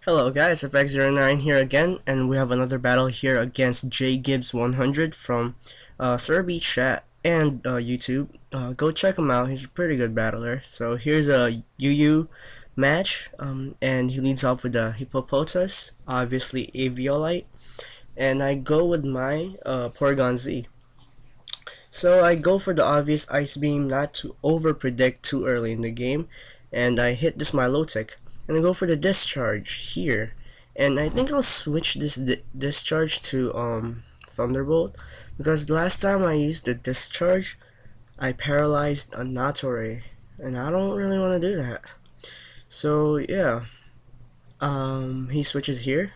Hello guys, FX09 here again, and we have another battle here against Jgibz100 from Serbi Chat and YouTube. Go check him out, he's a pretty good battler. So here's a UU match, and he leads off with the Hippopotas, obviously Aviolite, and I go with my Porygon Z. So I go for the obvious Ice Beam, not to over-predict too early in the game, and I hit this Milotic. And I go for the discharge here, and I think I'll switch this discharge to Thunderbolt, because last time I used the discharge I paralyzed a Natore, and I don't really want to do that. So yeah, he switches here,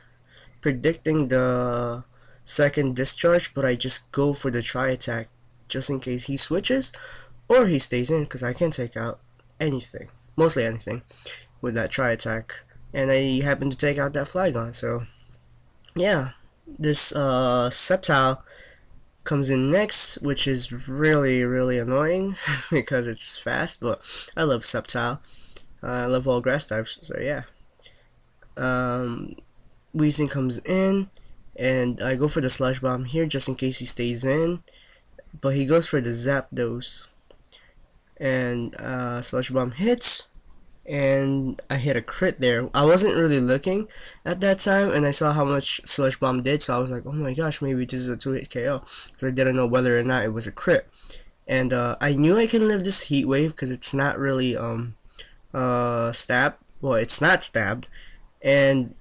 predicting the second discharge, but I just go for the Tri Attack just in case he switches or he stays in, because I can take out anything, mostly anything, with that Tri Attack, and I happen to take out that Flygon. So yeah, this Sceptile comes in next, which is really annoying because it's fast, but I love Sceptile. I love all grass types, so yeah. Weezing comes in, and I go for the Slush Bomb here just in case he stays in, but he goes for the Zapdos, and Slush Bomb hits, and I hit a crit there. I wasn't really looking at that time, and I saw how much Slush Bomb did, so I was like, oh my gosh, maybe this is a 2-hit KO, because I didn't know whether or not it was a crit. And I knew I can live this Heat Wave because it's not really stabbed. Well, it's not stabbed. And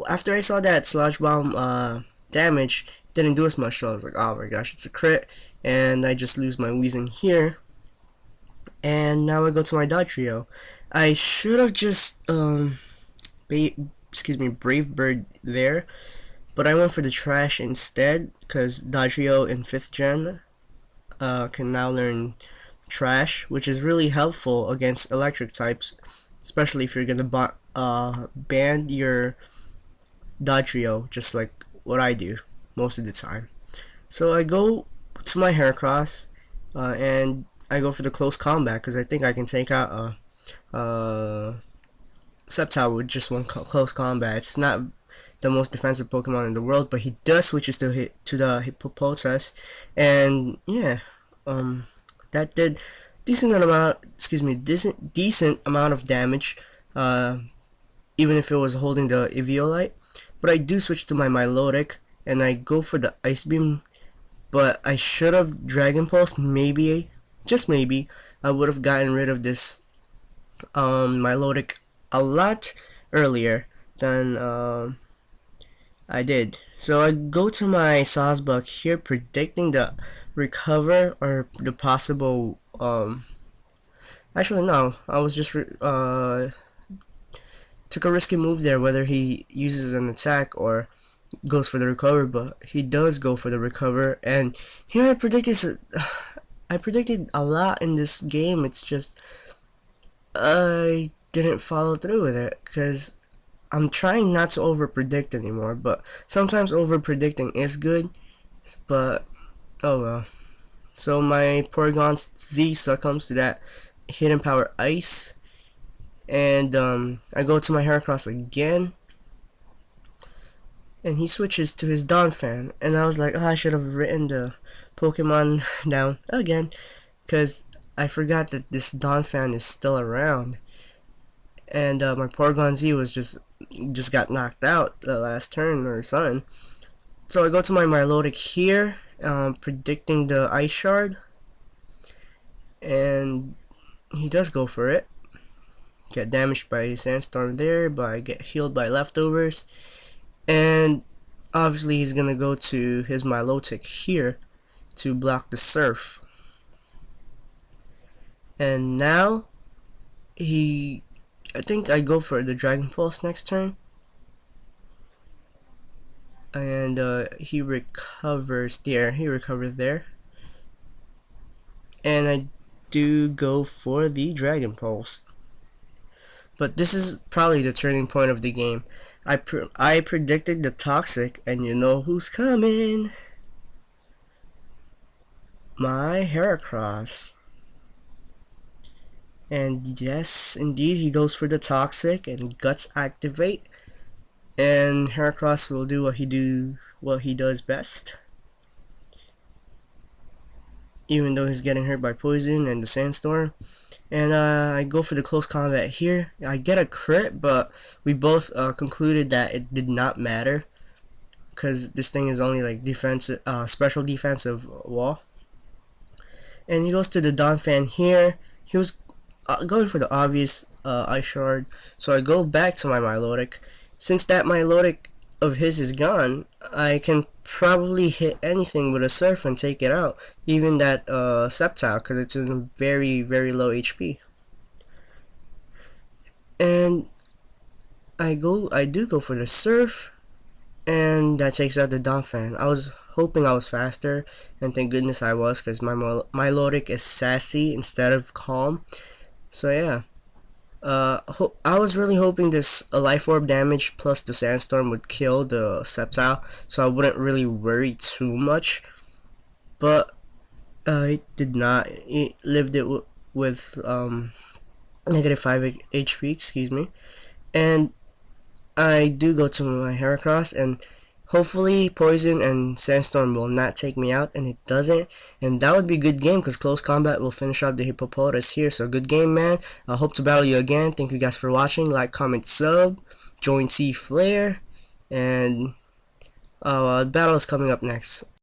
after I saw that Slush Bomb damage didn't do as much, so I was like, oh my gosh, it's a crit, and I just lose my Weezing here. And now I go to my Dodrio. I should have just Brave Bird there, but I went for the Trash instead, because Dodrio in 5th gen can now learn Trash, which is really helpful against electric types, especially if you're gonna ban your Dodrio, just like what I do most of the time. So I go to my Heracross, and I go for the close combat because I think I can take out Sceptile with just one close combat. It's not the most defensive Pokemon in the world, but he does switches to the Hippopotas, and yeah, that did decent amount of damage, even if it was holding the Eviolite. But I do switch to my Milotic, and I go for the Ice Beam, but I should have Dragon Pulse. Maybe, just maybe, I would have gotten rid of this Milotic a lot earlier than I did. So I go to my Sawsbuck here, predicting the recover or the possible actually no, I was just took a risky move there, whether he uses an attack or goes for the recover, but he does go for the recover. And here I predicted a lot in this game. It's just I didn't follow through with it because I'm trying not to over predict anymore, but sometimes over predicting is good, but oh well. So my Porygon Z succumbs to that Hidden Power Ice, and I go to my Heracross again, and he switches to his Donphan, and I was like, oh, I should have written the Pokemon down again, because I forgot that this Donphan is still around, and my Porygon Z was just got knocked out the last turn or something. So I go to my Milotic here, predicting the Ice Shard, and he does go for it. Get damaged by Sandstorm there, but I get healed by Leftovers, and obviously he's gonna go to his Milotic here to block the Surf. And now I think I go for the Dragon Pulse next turn, and he recovers there. He recovered there, and I do go for the Dragon Pulse. But this is probably the turning point of the game. I predicted the Toxic, and you know who's coming? My Heracross. And yes, indeed, he goes for the Toxic, and Guts activate. and Heracross will do what he does best. Even though he's getting hurt by poison and the sandstorm. And I go for the close combat here. I get a crit, but we both concluded that it did not matter because this thing is only like defensive, special defensive wall. And he goes to the Donphan here. He was going for the obvious ice shard, so I go back to my Milotic. Since that Milotic of his is gone, I can probably hit anything with a surf and take it out, even that Sceptile, because it's in very low HP. And I do go for the surf, and that takes out the Donphan. I was hoping I was faster, and thank goodness I was, because my Milotic is sassy instead of calm. So yeah. I was really hoping this life orb damage plus the sandstorm would kill the Sceptile, so I wouldn't really worry too much. But it did not. It lived it with negative 5 HP, excuse me. And I do go to my Heracross, and hopefully poison and sandstorm will not take me out, and it doesn't, and that would be a good game because close combat will finish off the hippopotamus here. So good game, man. I hope to battle you again. Thank you guys for watching. Like, comment, sub, join T Flare, and battle is coming up next.